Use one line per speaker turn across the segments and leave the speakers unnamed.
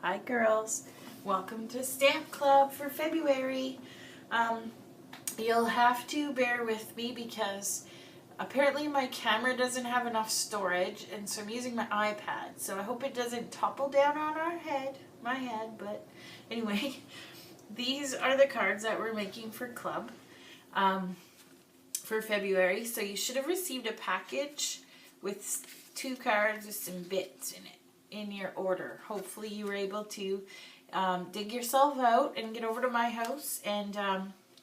Hi girls, welcome to Stamp Club for February. You'll have to bear with me because apparently my camera doesn't have enough storage, and so I'm using my iPad, so I hope it doesn't topple down on my head, but anyway, these are the cards that we're making for Club for February. So you should have received a package with 2 cards with some bits in it in your order. Hopefully you were able to dig yourself out and get over to my house and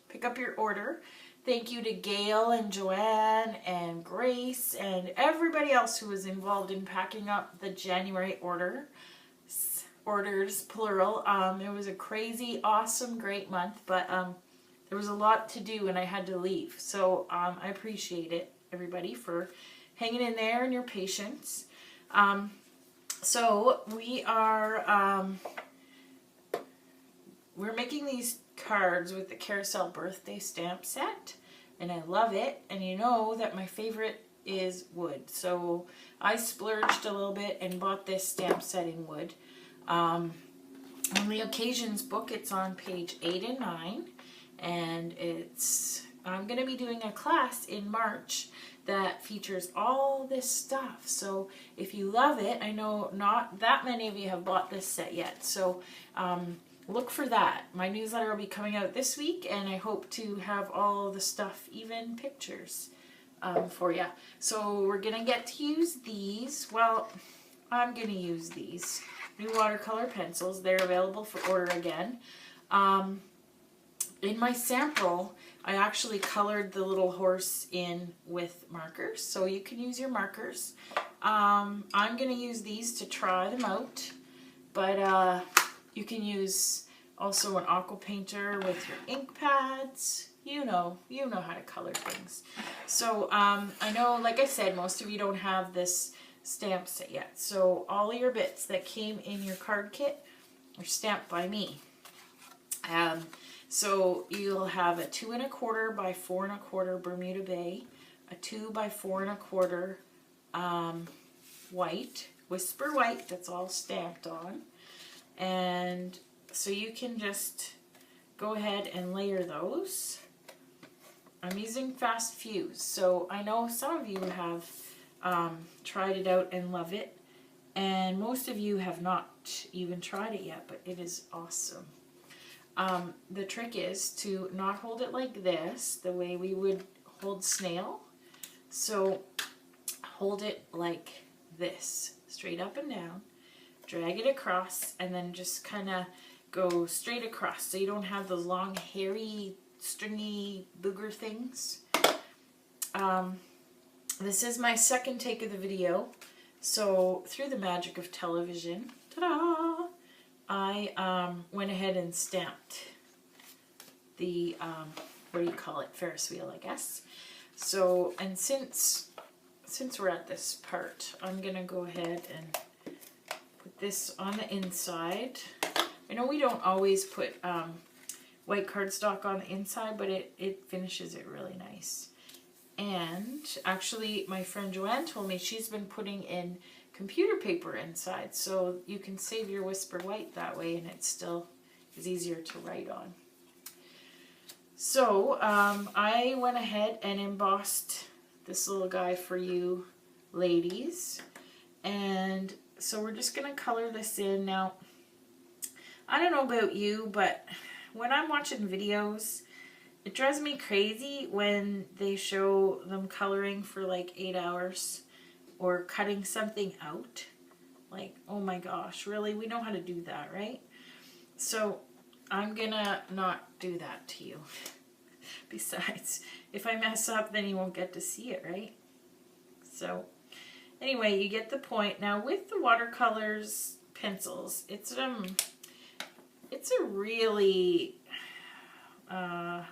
pick up your order. Thank you to Gail and Joanne and Grace and everybody else who was involved in packing up the January orders, plural. It was a crazy, awesome, great month, but there was a lot to do and I had to leave. So I appreciate it, everybody, for hanging in there and your patience. So we are, we're making these cards with the Carousel birthday stamp set, and I love it. And you know that my favorite is wood, so I splurged a little bit and bought this stamp set in wood. On the occasions book, it's on page 8 and 9, and I'm going to be doing a class in March that features all this stuff. So if you love it, I know not that many of you have bought this set yet, so look for that. My newsletter will be coming out this week, and I hope to have all the stuff, even pictures, for you. So we're gonna get to use these. Well, I'm gonna use these new watercolor pencils. They're available for order again. In my sample, I actually colored the little horse in with markers, so you can use your markers. I'm going to use these to try them out, but you can use also an aqua painter with your ink pads. You know how to color things. So I know, like I said, most of you don't have this stamp set yet, so all your bits that came in your card kit are stamped by me. So you'll have a 2 1/4 by 4 1/4 Bermuda Bay, a 2 by 4 1/4 white, Whisper White, that's all stamped on. And so you can just go ahead and layer those. I'm using Fast Fuse, so I know some of you have tried it out and love it, and most of you have not even tried it yet, but it is awesome. The trick is to not hold it like this, the way we would hold snail. So hold it like this, straight up and down, drag it across, and then just kind of go straight across so you don't have those long, hairy, stringy booger things. This is my second take of the video, so through the magic of television, ta-da! I went ahead and stamped the, what do you call it, Ferris wheel, I guess. So, and since we're at this part, I'm going to go ahead and put this on the inside. I know we don't always put white cardstock on the inside, but it finishes it really nice. And actually, my friend Joanne told me she's been putting in computer paper inside, so you can save your Whisper White that way, and it still is easier to write on. So I went ahead and embossed this little guy for you ladies, and so we're just going to color this in. Now, I don't know about you, but when I'm watching videos, it drives me crazy when they show them coloring for like 8 hours or cutting something out. Like, oh my gosh, really? We know how to do that, right? So I'm gonna not do that to you. Besides, if I mess up, then you won't get to see it, right? So anyway, you get the point. Now with the watercolors pencils, it's a really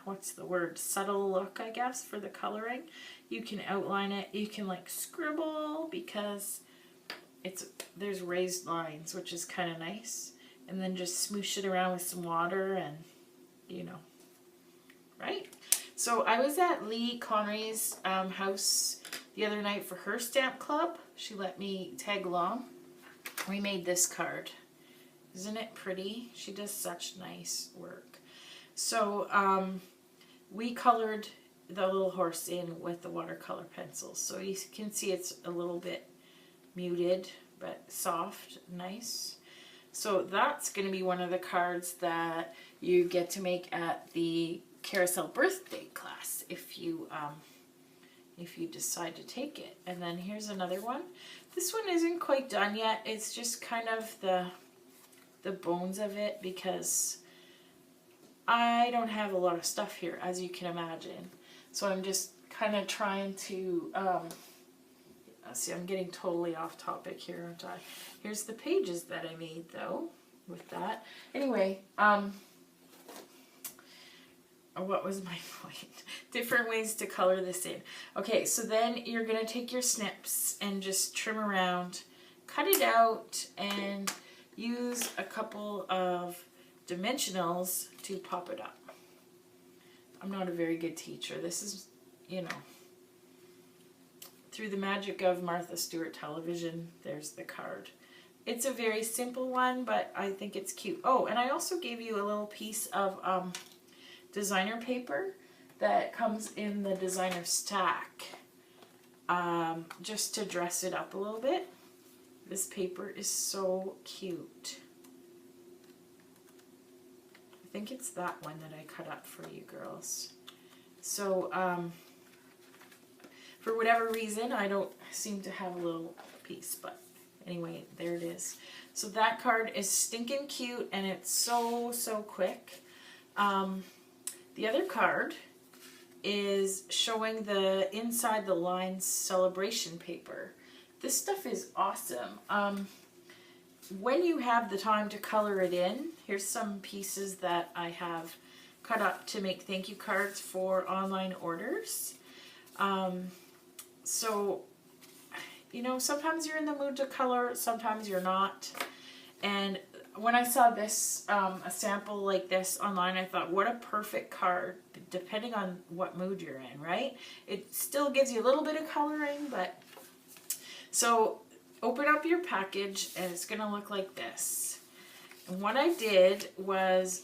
what's the word, subtle look, I guess, for the coloring. You can outline it, you can like scribble because there's raised lines, which is kind of nice, and then just smoosh it around with some water, and you know, right? So I was at Lee Connery's house the other night for her stamp club. She let me tag along. We made this card, Isn't it pretty? She does such nice work. So we colored the little horse in with the watercolor pencils. So you can see it's a little bit muted, but soft, nice. So that's going to be one of the cards that you get to make at the Carousel birthday class if you decide to take it. And then here's another one. This one isn't quite done yet. It's just kind of the bones of it, because I don't have a lot of stuff here, as you can imagine. So I'm just kind of trying to, see, I'm getting totally off topic here, aren't I? Here's the pages that I made, though, with that. Anyway, what was my point? Different ways to color this in. Okay, so then you're going to take your snips and just trim around, cut it out, and use a couple of dimensionals to pop it up. I'm not a very good teacher. This is, you know, through the magic of Martha Stewart television, there's the card. It's a very simple one, but I think it's cute. Oh, and I also gave you a little piece of designer paper that comes in the designer stack, just to dress it up a little bit. This paper is so cute. I think it's that one that I cut up for you girls. So for whatever reason, I don't seem to have a little piece, but anyway, there it is. So that card is stinking cute, and it's so quick. The other card is showing the inside the lines celebration paper. This stuff is awesome. When you have the time to color it in, here's some pieces that I have cut up to make thank you cards for online orders. So, you know, sometimes you're in the mood to color, sometimes you're not. And when I saw this, a sample like this online, I thought, what a perfect card, depending on what mood you're in, right? It still gives you a little bit of coloring, but... So, open up your package, and it's going to look like this. And what I did was,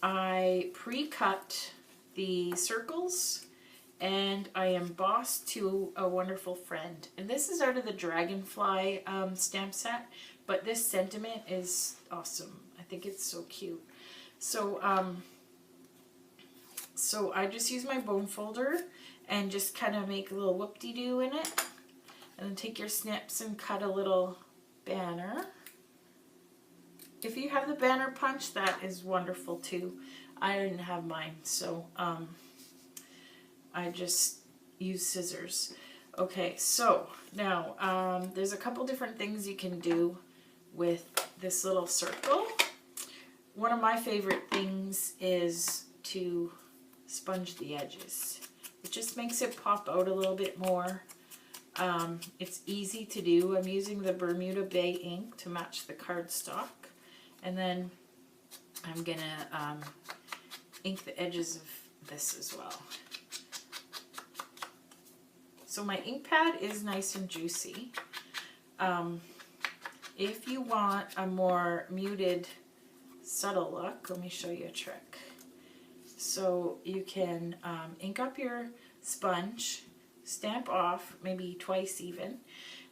I pre-cut the circles, and I embossed to a wonderful friend. And this is out of the Dragonfly stamp set, but this sentiment is awesome. I think it's so cute. So, so I just use my bone folder and just kind of make a little whoop-de-doo in it. And then take your snips and cut a little banner. If you have the banner punch, that is wonderful too. I didn't have mine, so I just use scissors. Okay, so now there's a couple different things you can do with this little circle. One of my favorite things is to sponge the edges. It just makes it pop out a little bit more. It's easy to do. I'm using the Bermuda Bay ink to match the cardstock. And then I'm gonna ink the edges of this as well. So my ink pad is nice and juicy. If you want a more muted, subtle look, let me show you a trick. So you can ink up your sponge, stamp off, maybe twice even,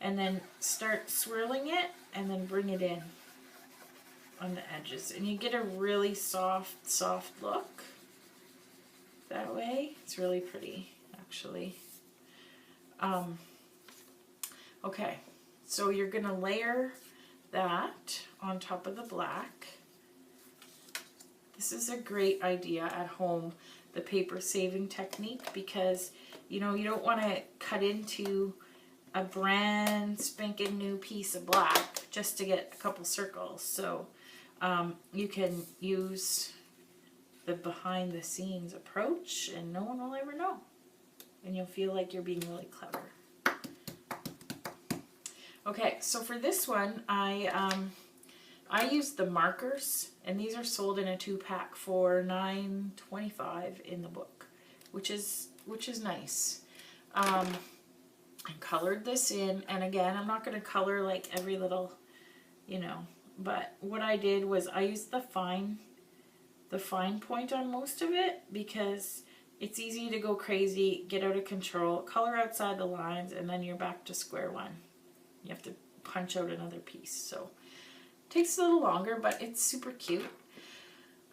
and then start swirling it and then bring it in on the edges. And you get a really soft look that way. It's really pretty, actually. Okay, so you're gonna layer that on top of the black. This is a great idea at home, the paper saving technique, because you know, you don't want to cut into a brand spanking new piece of black just to get a couple circles. So you can use the behind the scenes approach and no one will ever know. And you'll feel like you're being really clever. Okay, so for this one, I used the markers, and these are sold in a 2-pack for $9.25 in the book, which is nice. I colored this in, and again, I'm not going to color like every little, you know. But what I did was I used the fine point on most of it because it's easy to go crazy, get out of control, color outside the lines, and then you're back to square one. You have to punch out another piece. So it takes a little longer, but it's super cute.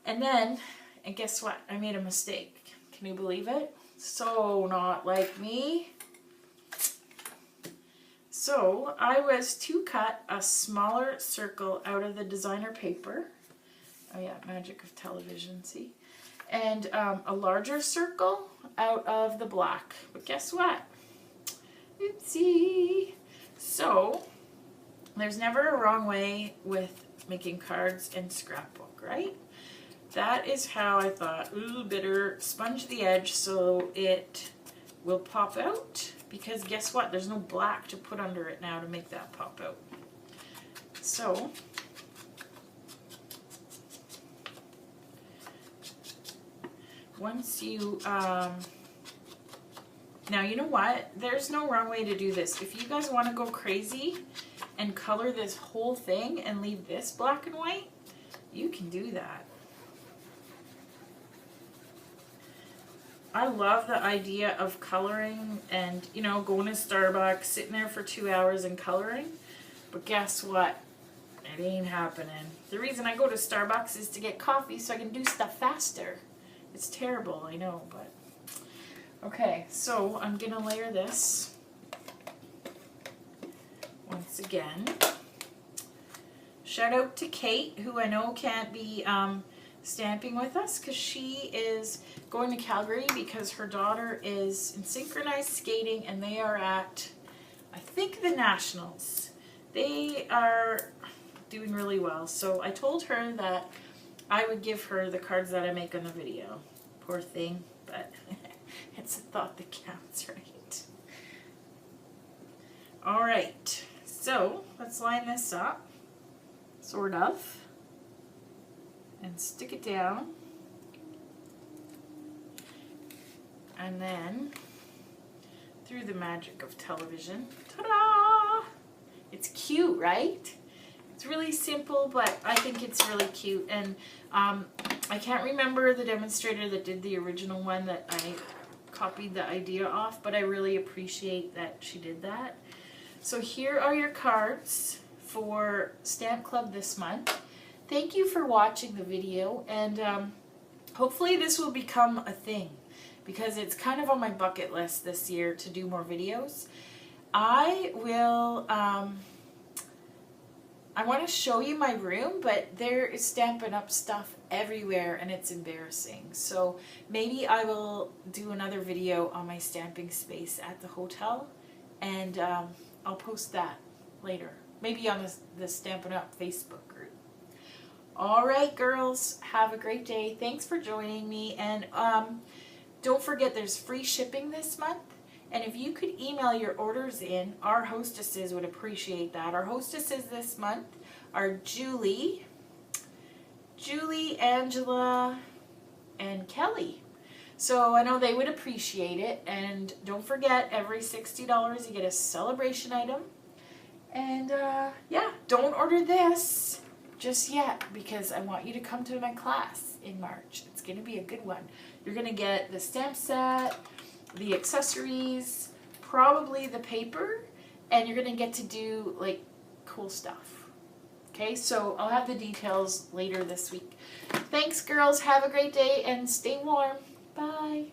And then, and guess what? I made a mistake. Can you believe it? So not like me. So I was to cut a smaller circle out of the designer paper. Oh yeah, magic of television, see? And a larger circle out of the black. But guess what? Oopsie. So there's never a wrong way with making cards and scrapbook, right? That is how I thought, ooh, better sponge the edge so it will pop out. Because guess what? There's no black to put under it now to make that pop out. So once you, now you know what? There's no wrong way to do this. If you guys want to go crazy and color this whole thing and leave this black and white, you can do that. I love the idea of coloring and, you know, going to Starbucks, sitting there for 2 hours and coloring. But guess what? It ain't happening. The reason I go to Starbucks is to get coffee so I can do stuff faster. It's terrible, I know, but... Okay, so I'm going to layer this once again. Shout out to Kate, who I know can't be stamping with us because she is going to Calgary because her daughter is in synchronized skating and they are at, I think, the Nationals. They are doing really well. So I told her that I would give her the cards that I make on the video. Poor thing, but it's a thought that counts, right? All right, so let's line this up, sort of, and stick it down. And then, through the magic of television, ta-da! It's cute, right? It's really simple, but I think it's really cute. And I can't remember the demonstrator that did the original one that I copied the idea off, but I really appreciate that she did that. So here are your cards for Stamp Club this month. Thank you for watching the video, and hopefully this will become a thing because it's kind of on my bucket list this year to do more videos. I will, I want to show you my room, but there is Stampin' Up! Stuff everywhere and it's embarrassing. So maybe I will do another video on my stamping space at the hotel, and I'll post that later. Maybe on the Stampin' Up! Facebook group. Alright girls, have a great day. Thanks for joining me, and don't forget there's free shipping this month. And if you could email your orders in, our hostesses would appreciate that. Our hostesses this month are Julie, Angela, and Kelly. So I know they would appreciate it. And don't forget, every $60 you get a celebration item. And yeah, don't order this just yet because I want you to come to my class in March. It's going to be a good one. You're going to get the stamp set, the accessories, probably the paper, and you're going to get to do like cool stuff. Okay, so I'll have the details later this week. Thanks girls, have a great day and stay warm. Bye.